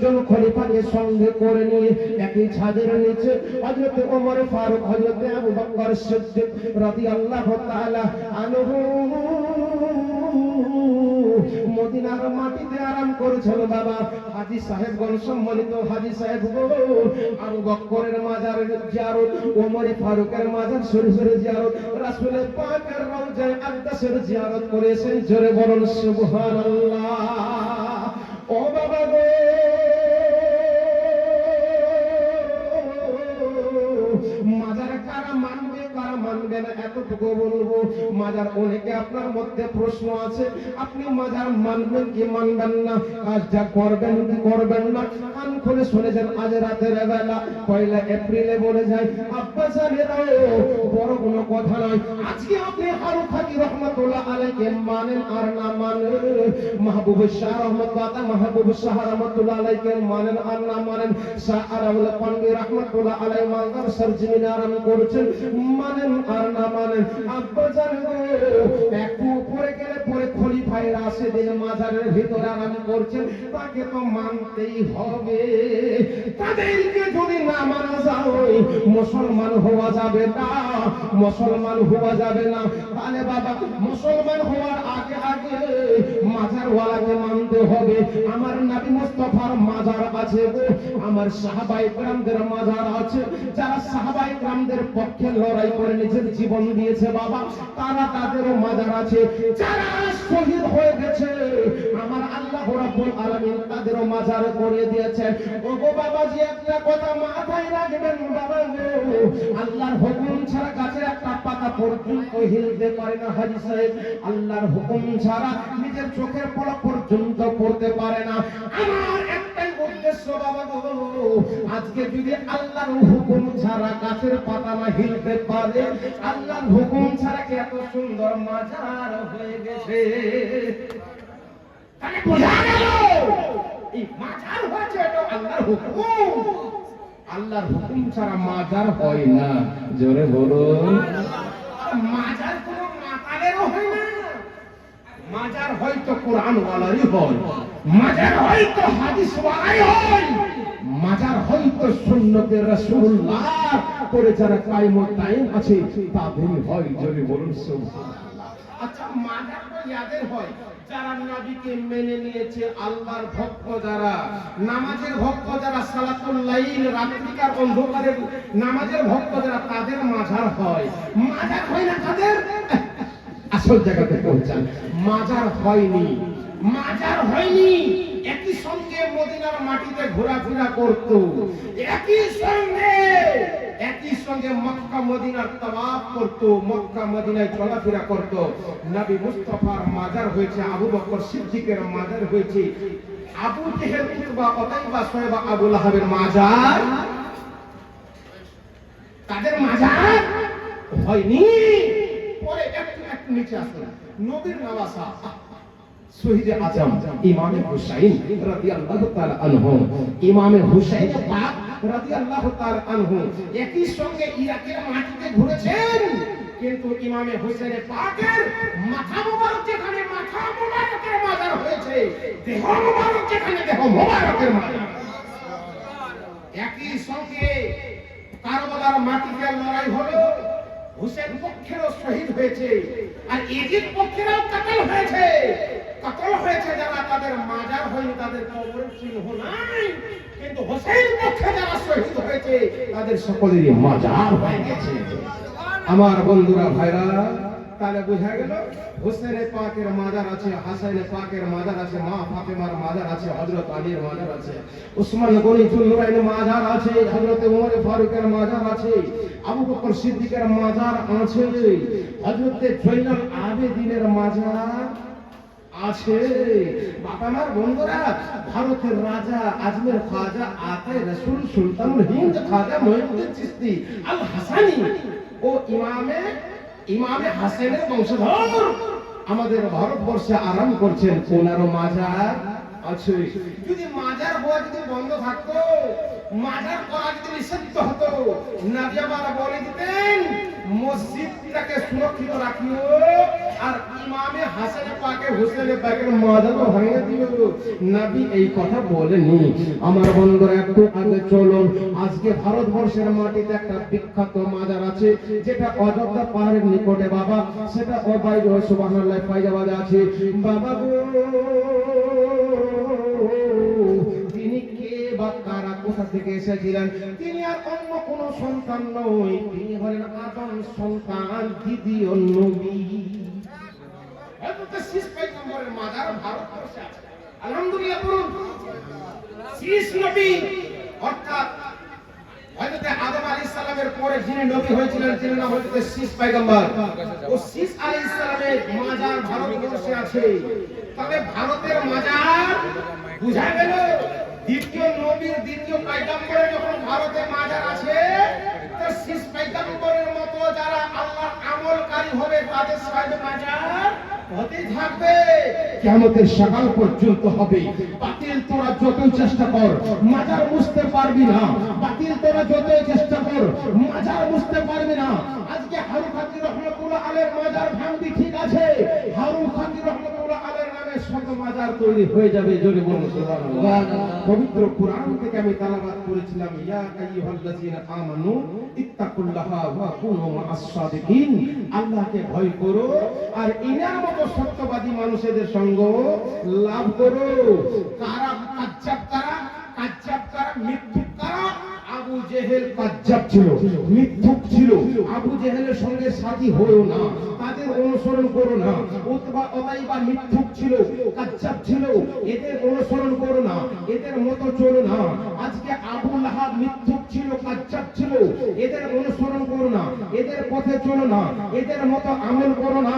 জন খলিফাকে সঙ্গে করে নিয়ে একই ছাদের নিচে হযরত ওমর ফারুক, হযরত আবু বকর সিদ্দিক রাদিয়াল্লাহু তাআলা আনহু মদিনার মাটিতে আরাম করেছেন। বাবা হাজী সাহেবগণ, সম্মানিত হাজী সাহেবগণ, আবু বকরের মাজার জিয়ারত, ওমর ফারুকের মাজার শরীফের জিয়ারত, রাসূল পাকের রওজায়ে আকদাসের জিয়ারত করেছেন। জোরে বলুন সুবহানাল্লাহ। ও বাবা গো, মাজার কারা মানবে কারা মানবে না এতটুকু বলবো। মাজার অনেকে আপনার মধ্যে প্রশ্ন আছে, আপনি মাজার মানবেন কি মানবেন না, কাজটা করবেন কি করবেন না। কান খুলে শুনে যান, আজ রাতের বেলা 1 এপ্রিলে বলে যায় আব্বা জানেরাও, বড় কোনো কথা নয়। আজকে আপনি হারুন ফাকি রহমাতুল্লাহ আলাইহি মানেন আর না মানেন, মাহবুব শাহ রহমাতুল্লাহ আলাইহি মানেন আর না মানেন, শাহ আরাউল পান্ডি রহমাতুল্লাহ আলাইহি মাজার সরজমিনে আরাম করছেন, মানেন আর না মানেন। আব্বা জানেন একটু উপরে গেলে পরে খলিফায়ে রাশিদিন মাজারের ভিতরে আরাম করছেন, তাকে তো মানতেই হবে। তাদেরকে যদি না মানা যায় মুসলমান হওয়া যাবে না, মুসলমান হওয়া যাবে না। তাহলে বাবা মুসলমান হওয়ার আগে আগে মাজারওয়ালাকে মানতে হবে। আমার নবী মুস্তাফার মাজার আছে গো, আমার সাহাবায়ে কেরামদের মাজার আছে। যারা সাহাবায়ে কেরামদের পক্ষে লড়াই করে নিজের জীবন দিয়েছে বাবা, তারা তাদেরও মাজার আছে। যারা শহীদ হয়ে গেছে আমার আল্লাহ রাব্বুল আলামিন তাদেরও মাজার করে দিয়েছেন। ওগো বাবাজি, একটা কথা মাথায় রাখবেন বাবা গো, আল্লাহর হুকুম ছাড়া গাছের একটা পাতা পর্যন্ত হিলতে পারে না। হাজী সাহেব, আল্লাহর হুকুম ছাড়া নিজের চোখের পলক পর্যন্ত পড়তে পারে না। আমার একটাই উদ্দেশ্য বাবা গো, আজকে যদি আল্লাহর হুকুম ছাড়া গাছের পাতা না হিলতে পারে, আল্লাহর হুকুম ছাড়া কি এত সুন্দর মাজার হয়ে গেছে? তাহলে বোঝা গেল এই মাজার হয়েছে এটা আল্লাহর হুকুম। আল্লাহর হুকুম ছাড়া মাজার হয় না। জোরে বলুন। মাজার কোনো মাতালেরও হয় না, মাজার হয়তো কোরআন ওয়ালারই হয়, মাজার হয়তো হাদিস ওয়ালাই হয়, মাজার হয়তো সুন্নতের রাসূলুল্লাহ পরে যারা কায়েমত কায়েম আছে তাদেরই হয়। জোরে বলুন সুবহানাল্লাহ। আচ্ছা, মাজার তো ইয়াদের হয় যারা নবীকে মেনে নিয়েছে, আল্লাহর ভক্ত যারা, নামাজের ভক্ত যারা, সালাতুল লাইল রাত্রিকার অন্ধকারের নামাজের ভক্ত যারা, তাদের মাজার হয়। মাজার হয় না তাদের, আসল জায়গাতে পৌঁছান। মাজার হয়নি, মাজার হয়নি। একই সঙ্গে মদিনার মাটিতে ঘোরাফেরা করত, একই সঙ্গে মক্কা মদিনার তাওয়াফ করত, মক্কা মদিনায় চলাফেরা করত। নবী মুস্তাফার মাজার হয়েছে, আবু বকর সিদ্দিকের মাজার হয়েছে, Abu Jahl, Utbah, Utaibah, Shaybah, Abu লাহাবের মাজার, তাদের মাজার হয়নি। পরে একটু নিচে আসেন, নবীর নওয়াসা শহীদ আজম ইমামে হুসাইন রাদিয়াল্লাহু তাআলা আনহু, ইমামে হুসাইন পাক রাদিয়াল্লাহু তাআলা আনহু একই সঙ্গে ইরাকের মাটিতে ঘুরেছেন, কিন্তু ইমামে হুসাইন পাকের মাথা মোবারক যেখানে মাথা মোবারকের মাজার হয়েছে, দেহ মোবারক যেখানে দেহ মোবারকের মাজার। একই সঙ্গে কারবালার মাটিতে লড়াই হলো, হুসেন পক্ষেরও শহীদ হয়েছে, আর ইজিদ পক্ষেরও কাতল হয়েছে। কাতল হয়েছে যারা, তাদের মাজার হয়নি, তাদের কবরের চিহ্ন নাই, কিন্তু হুসেন পক্ষে যারা শহীদ হয়েছে তাদের সকলেরই মাজার হয়ে গেছে। আমার বন্ধুরা, ভাইরা, তাহলে বোঝা গেল হুসেন পাকের মাজার আছে, হাসান পাকের মাজার আছে, মা ফাতেমার মাজার আছে, হযরত আলীর মাজার আছে, উসমান গনি জুলনুরাইনের মাজার আছে, হযরত ওমর ফারুকের মাজার আছে, আবু বকর সিদ্দিকের মাজার আছে, হযরত জয়নুল আবেদিনের মাজার আছে। বাবামার বন্ধুরা, ভারতের রাজা আজমের খাজা আতায়ে রাসূল সুলতানুল হিন্দ খাজা মঈনুদ্দিন চিশতি আল হাসানী ও ইমামে হাসানের বংশধর আমাদের ভারতবর্ষে আরাম করছেন, ওনারও মাজার আছে। যদি মাজার হওয়া যদি বন্ধ থাকতো, মাজার করা যদি নিষিদ্ধ হতো, নবী আমার বলে দিতেন মসজিদটাকে সুরক্ষিত রাখিও আর ইমামে হাসান পাকে হুসেন পাকের মাজারও ভেঙে দিল, নবী এই কথা বলেনি। আমার বন্ধুরা একটু আগে চলুন, আজকে ভারতবর্ষের মাটিতে একটা বিখ্যাত মাজার আছে যেটা অযোধ্যা পাহাড়ের নিকটে বাবা, সেটা অবাইদ সুবহানাল্লাহ ফায়দাবাদে আছে বাবা গো। তিনি কে বা কারা, কোথা থেকে এসেছিলেন? তিনি আর অন্য কোন সন্তান নয়, তিনি হলেন আদম সন্তান, দ্বিতীয় নবী। হযরত শীষ পয়গম্বরের মাজার ভারতবর্ষে আছে। আলহামদুলিল্লাহ বলুন। শীষ নবী অর্থাৎ হযরত আদম আলাইহিস সালামের পরে যিনি নবী হয়েছিলেন তিনি নাম হযরত শীষ পয়গম্বর। ও শীষ আলাইহিস সালামের মাজার ভারতবর্ষে আছে। তবে ভারতের মাজার বুঝা গেল, দ্বিতীয় নবীর দ্বিতীয় পয়গম্বরের যখন ভারতে মাজার আছে, তো শীষ পয়গম্বরের মতো যারা আল্লাহর আমলকারী হবে তাদের সাথে মাজার হতে থাকবে, কিয়ামতের সকাল পর্যন্ত হবে। বাতিল তোরা যতই চেষ্টা কর মাজার মুছতে পারবি না, বাতিল তোরা যতই চেষ্টা কর মাজার মুছতে পারবি না। আজকে হারুন খানজি রহমাতুল্লাহ আলাইহির মাজার ভাঙবি, ঠিক আছে, হারুন খানজি রহমাতুল্লাহ আলাইহির নামে শত মাজার তৈরি হয়ে যাবে। জোরে বলুন সুবহানাল্লাহ। পবিত্র কুরআন থেকে আমি তেলাওয়াত করেছিলাম, ইয়া আইয়ুহাল্লাযীনা আমানু ইত্তাকুল্লাহা ওয়া কুনু মা'আস সাদিকিন। আল্লাহকে ভয় করো আর ইনার মতো সত্যবাদী মানুষদের সঙ্গ লাভ করো। কারা কাজ্জাব, কারা মিথ্যুক, কারা? আবু জেহেল কাজ্জাব ছিল, মিথ্যুক ছিল। আবু জেহেলের সঙ্গে সাথী হয়ো না, তাদের অনুসরণ করো না। উতবা উতাইবা মিথ্যুক ছিল, কাজ্জাব ছিল, এদের অনুসরণ করো না, এদের মতো চলো না। আজকে আবু লাহাব মিথ্যুক ছিল, কাজ্জাব ছিল, এদের অনুসরণ করো না, এদের পথে চলো না, এদের মতো আমল করো না।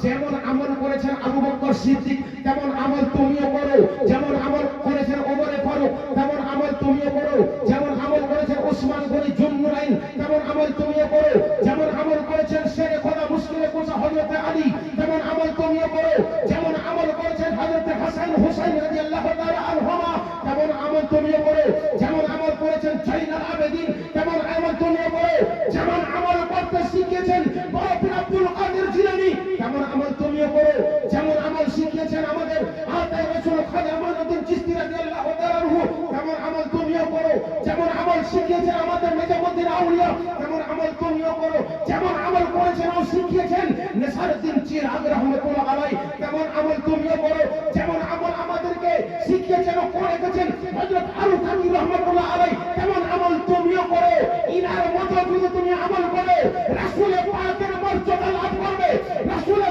যেমন আমল করেছেন আবু বকর সিদ্দিক তেমন আমল তুমিও করো, যেমন আমল করেছেন ওমর ফারুক তেমন আমল তুমিও করো, যেমন আমল করেছেন ওসমান গনি জুন্নুরাইন তেমন আমল তুমিও করো, যেমন আমল করেছেন শেরে খোদা মুশকিলে কুশা হযরত আলী তেমন আমল তুমিও করো, যেমন আমল করেছেন হযরত হাসান হুসাইন রাদিয়াল্লাহু তাআলা আনহুমা তেমন আমল তুমিও করো, যেমন আমল করেছেন জাইনুল আবেদিন তেমন আমল তুমিও করো, যেমন আমল করতে শিখিয়েছেন বড় পীর আব্দুল কাদের জিলানী তেমন আমল তুমিও করো, যেমন আমল শিখিয়েছেন আমাদের আতায়ে রাসূল খাজা মাইনুদ্দিন চিশতি রাদিয়াল্লাহু তাআলা আনহু তেমন আমল তুমিও করো, যেমন আমল শিখিয়েছেন আমাদের নিজামুদ্দিন আউলিয়া তেমন আমল তুমিও করো, যেমন আমল করেছেন ও শিখিয়েছেন নেসারউদ্দিন চিরাগ রাহমাতুল্লাহ আলাইহি তেমন আমল তুমিও করো, যেমন আমল আমাদেরকে শিখিয়েছেন ও করে গেছেন হযরত আরু খানি রাহমাতুল্লাহ আলাইহি তেমন আমল তুমিও করো। ইনার মতো যদি তুমি আমল করো রাসূল পাকের মর্যাদা লাভ করবে, রাসূল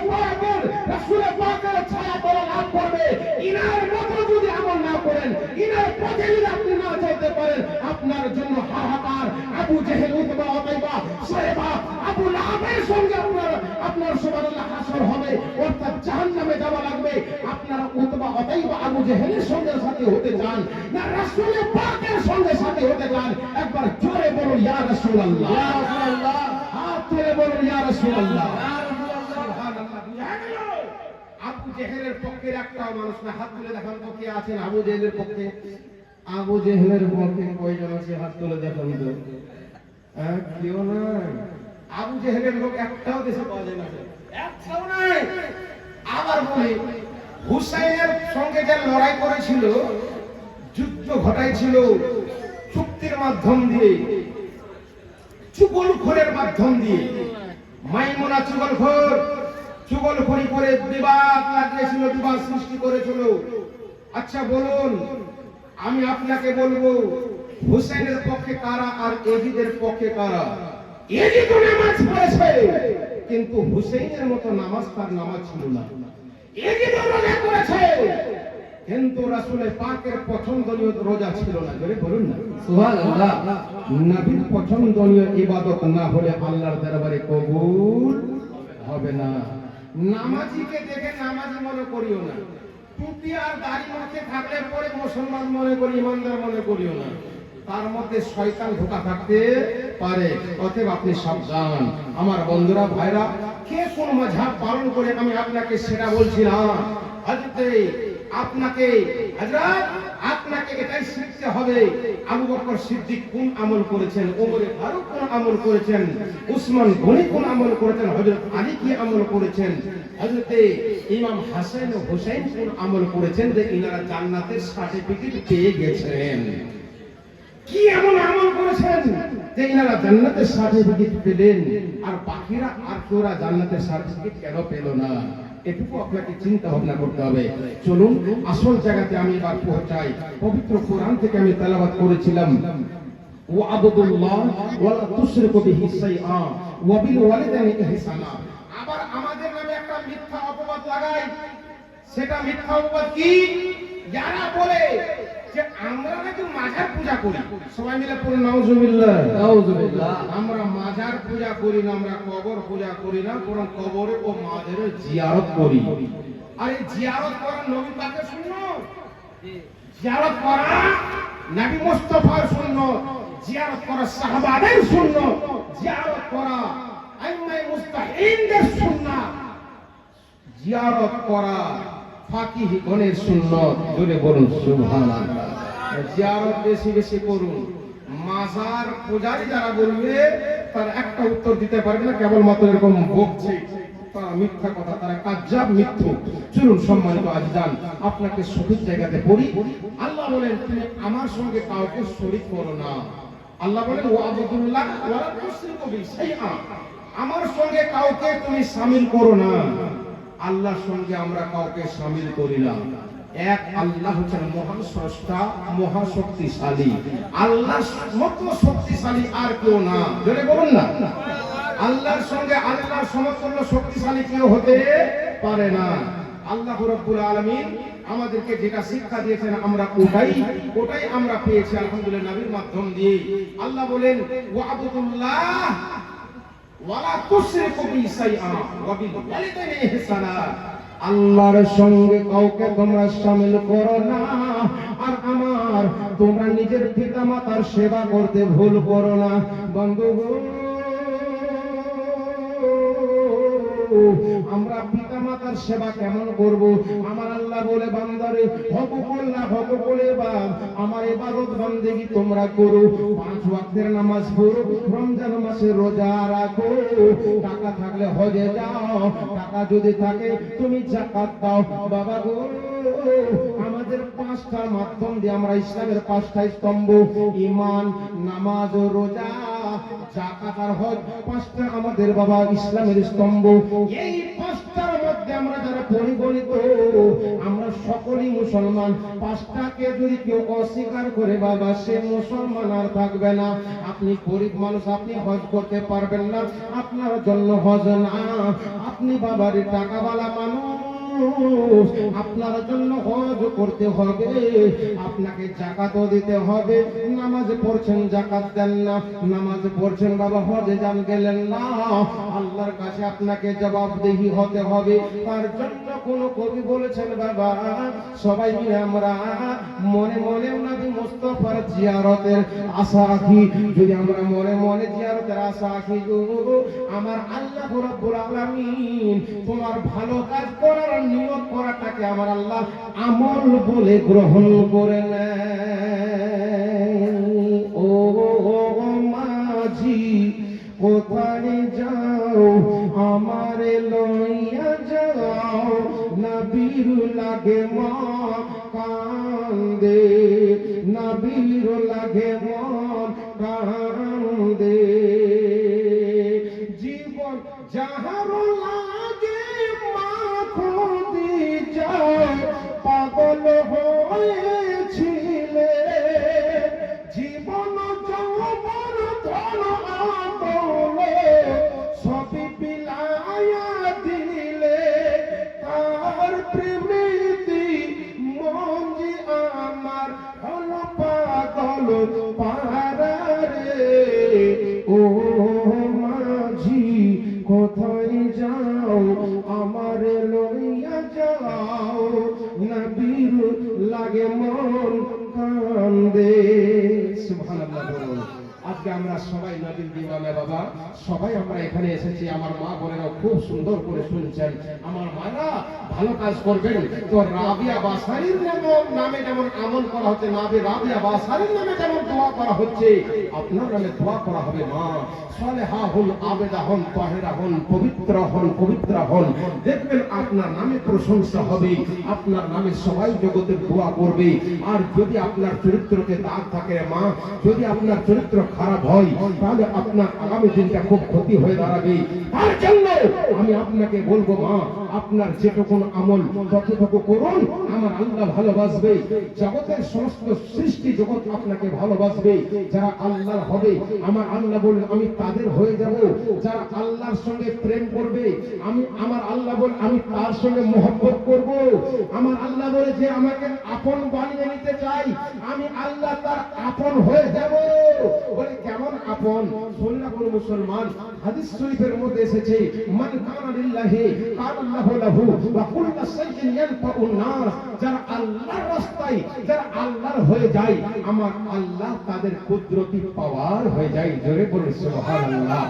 পাকের ছায়া তলা লাভ করবে। ইনার মতো যদি আমল না করেন, ইনার পথে যদি আপনি না চলতে পারেন, আপনার জন্য হাহাকার। আবু জেহেল, উতবা, উতাইবা, সাইবা, আবু লাহাবের সঙ্গে আপনার সুবহানাল্লাহ হাসর হবে, অর্থাৎ জাহান্নামে যাওয়া লাগবে। আপনারা উতবা, উতাইবা, আবু জেহেলের সঙ্গে সাথী হতে চান না রাসূল পাকের সঙ্গে সাথী হতে চান? একবার জোরে বলুন ইয়া রাসূলুল্লাহ, ইয়া রাসূলুল্লাহ। হাত তুলে বলুন ইয়া রাসূলুল্লাহ, ইয়া রাসূলুল্লাহ। সুবহানাল্লাহ। বুঝা গেল? আবু জেহেলের পক্ষের একটাও মানুষ না। হাত তুলে দেখান তো কে আছেন আবু জেহেলের পক্ষে? আবু জেহেলের পক্ষে কয়জন আছে? হাত তুলে দেখান তো। কেউ নাই। আবু জেহেলের লোক একটাও দেশে পাওয়া যায় না, একটাও নাই। আবার বলি, হুসাইনের সঙ্গে যে লড়াই করেছিল, যুদ্ধ ঘটাইছিল চুক্তির মাধ্যম দিয়ে, চুগলখোরের মাধ্যম দিয়ে। মাইমুনা চুগলখড়ি করে বিবাদ লাগিয়েছিল, বিবাদ সৃষ্টি করেছিল। আচ্ছা বলুন, আমি আপনাকে বলবো হুসাইনের পক্ষে কারা আর এজিদের পক্ষে কারা? এজিদ নামাজ পড়েছে কিন্তু হুসাইনের মতো নামাজ তার নামাজ ছিল না। এজিদ রোজা করেছে কিন্তু রাসূলের পাকের পছন্দনীয় রোজা ছিল না। জোরে বলুন না সুবহানাল্লাহ। নবীর পছন্দনীয় ইবাদত না হলে আল্লাহর দরবারে কবুল হবে না। নামাজিকে দেখে নামাজি মনে করিও না, টুপি আর দাড়ি মাথায় থাকলে পরে মুসলমান মনে করি, ইমানদার মনে করিও না। তার মধ্যে শয়তান ঢোকা থাকতে পারে, অতএব আপনি সাবধান। আমার বন্ধুরা, ভাইরা, কে কোন মাযহাব পালন করে আমি আপনাকে সেটা বলছি না। আপনাকে এটাই শিখতে হবে আবু বকর সিদ্দিক কোন আমল করেছেন, ওমর ফারুক কোন আমল করেছেন, উসমান গনি কোন আমল করেছেন, হযরত আলী কি আমল করেছেন, হযরতে ইমাম হাসান ও হুসাইন কোন আমল করেছেন যে ইনারা জান্নাতের সার্টিফিকেট পেয়ে গেছেন? কি এমন আমল করেছেন যে ইনারা জান্নাতের সার্টিফিকেট পেলেন, আর বাকিরা আর কেউরা জান্নাতের সার্টিফিকেট কেন পেল না? এটুকু আপনাকে চিন্তা ভাবনা করতে হবে। চলুন আসল জায়গাতে আমি এবার পৌঁছাই। পবিত্র কোরআন থেকে আমি তেলাওয়াত করেছিলাম, ওয়াবুদুল্লাহ ওয়ালা তুশরিকু বিহি শাইআ ওয়া বিল ওয়ালিদাইনি ইহসানা। আবার আমাদের নামে একটা মিথ্যা অপবাদ লাগায়। সেটা মিথ্যা অপবাদ কি? যারা বলে যে আমরা নাকি মাজার পূজা করি, সবাই মিলে পড়ুন নাউজুবিল্লাহ। নাউজুবিল্লাহ। আমরা মাজার পূজা করি না, আমরা কবর পূজা করি না, বরং কবর ও মাজারের জিয়ারত করি। আর এই জিয়ারত করা নবী পাকের সুন্নাত, জিয়ারত করা নবী মুস্তাফার সুন্নাত, জিয়ারত করা সাহাবাদের সুন্নাত, জিয়ারত করা আইম্মায়ে মুস্তাহিনদের সুন্নাত, জিয়ারত করা ফাকিহগণের সুন্নাত। জোরে বলুন সুবহানাল্লাহ। জিয়ারত বেশি বেশি করুন। মাজার পূজারী যারা বলবে তার একটা উত্তর দিতে পারবে না, কেবলমাত্র এরকম বকছে, তারা মিথ্যা কথা, তারা কাজ্জাব মিথ্যুক। চলুন সম্মানিত আজিজান, আপনাকে সঠিক জায়গাতে পড়ি। আল্লাহ বলেন তুমি আমার সঙ্গে কাউকে শরীক করো না। আল্লাহ বলেন ওয়াবুদুল্লাহ ওয়ালা তুশরিকু বিহি শাইআ, আমার সঙ্গে কাউকে তুমি শামিল করো না। আল্লাহর সঙ্গে আমরা কাউকে শামিল করি না। এক আল্লাহ হচ্ছেন মহান স্রষ্টা, মহা শক্তিশালী। আল্লাহর মতো শক্তিশালী আর কেউ না। জোরে বলুন না। আল্লাহর সঙ্গে আল্লাহর সমতুল্য শক্তিশালী কেউ হতে পারে না। আল্লাহ রাব্বুল আলামিন আমাদেরকে যেটা শিক্ষা দিয়েছেন আমরা ওটাই আমরা পেয়েছি আলহামদুলিল্লাহ নবীর মাধ্যম দিয়ে। আল্লাহ বলেন ওয়াবুদুল্লাহ ওয়ালা তুশরিকু বিহি শাইআ ওয়া বিল ওয়ালিদাইনি ইহসানা, আল্লাহর সঙ্গে কাউকে তোমরা শামিল করো না। আর আমার তোমরা নিজের পিতামাতার সেবা করতে ভুল করো না। বন্ধুগণ, আমরা পিতামাতার সেবা কেমন করব? আমার আল্লাহ বলে বান্দারে হকুকুল্লাহ হকুকুল ইবাদ, আমার ইবাদত বান্দেগি তোমরা করো। 5 ওয়াক্তের নামাজ পড়ো, রমজান মাসে রোজা রাখো, টাকা থাকলে হজে যাও, টাকা যদি থাকে তুমি যাকাত দাও। বাবা গো, আমাদের 5টা মাধ্যম দিয়ে আমরা ইসলামের 5টা স্তম্ভ, ঈমান, নামাজ ও রোজা, যাকাত আর হজ, 5টা আমাদের বাবা ইসলামের স্তম্ভ। এই 5টার মধ্যে আমরা যারা পরিগণিত, আমরা সকলেই মুসলমান। 5টাকে যদি কেউ অস্বীকার করে বাবা, সে মুসলমান আর থাকবে না। আপনি গরিব মানুষ, আপনি হজ করতে পারবেন না, আপনার জন্য হজ না। আপনি বাবার টাকাওয়ালা মানুষ, আপনার জন্য হজ করতে হবে, আপনাকে যাকাতও দিতে হবে। নামাজ পড়ছেন, যাকাত দেন না, নামাজ পড়ছেন বাবা, হজে যান গেলেন না, আল্লাহর কাছে আপনাকে জবাবদিহি হতে হবে। তার জন্য কোন কবি বলেছেন বাবা, সবাই মিলে আমরা মনে মনে নবী মুস্তাফার জিয়ারতের আশা রাখি। যদি আমরা মনে মনে জিয়ারতের আশা রাখি, আমার আল্লাহ রাব্বুল আলামিন তোমার ভালো কাজ করার নিয়ত করাটাকে আমার আল্লাহ আমল বলে গ্রহণ করে নেয়। ও মাঝি কোথায় যাও, আমারে লইয়া যাও, নবীর লাগে মা কান্দে, নবীর লাগে মন কান্দে। জীবন যাহার লাগে মা খুদি যায়, পাগল হয়েছিলে, জীবন যৌবন ধন আদলে সবই বিলায়া দিলে, তার প্রেমেতি মঞ্জি আমার হল পাগল পারারে। ও মাঝি কোথায় যাও, আমার লইয়া যাও, নবীর লাগে মন কান্দে। সুবহানাল্লাহ বলুন। আজকে আমরা সবাই নবীর দিওয়ানা বাবা, সবাই আমরা এখানে এসেছি। আমার মা বোনেরা খুব সুন্দর করে শুনছেন। আমার মারা ভালো কাজ করবেন তো রাবিয়া বাসারির নামে যেমন আমল করা হচ্ছে, রাবিয়া বাসারির নামে যেমন দোয়া করা হচ্ছে, আপনার নামে দোয়া করা হবে। মা সালেহা হন, আবেদা হন, তাহেরা হন, পবিত্রা হন, দেখবেন আপনার নামে প্রশংসা হবে, আপনার নামে সবাই জগতের দোয়া করবে। আর যদি আপনার চরিত্রতে দাগ থাকে মা, যদি আপনার চরিত্র খারাপ হয়, তাহলে আপনার আগামী দিনটা খুব ক্ষতি হয়ে দাঁড়াবে। তার জন্য আমি আপনাকে বলবো মা, আপনার যেটুকু আমল ততটুকু করুন, আমার আল্লাহ ভালোবাসবে। জগতের সমস্ত সৃষ্টি জগৎ আপনাকে ভালোবাসবে। যারা আল্লাহর হবে, আমার আল্লাহ বলে আমি তাদের হয়ে যাব। যারা আল্লাহর সঙ্গে প্রেম করবে, আমার আল্লাহ বলে আমি তার সঙ্গে মহব্বত করব। আমার আল্লাহ বলে যে আমাকে আপন বানিয়ে নিতে চাই, আমি আল্লাহ তার আপন হয়ে যাব। বলে কেমন আপন? শুননা কোন মুসলমান, হাদিস শরীফের মধ্যে এসেছে, মান কানা লিল্লাহি কানা আল্লাহু লাহু ওয়া কুল্লু শাইইন ইয়ানফাউন নাস। যারা আল্লাহর রাস্তায়, যারা আল্লাহর হয়ে যায়, আমার আল্লাহ তাদের কুদরতি পাওয়ার হয়ে যায়। জোরে বলে সুবহানাল্লাহ।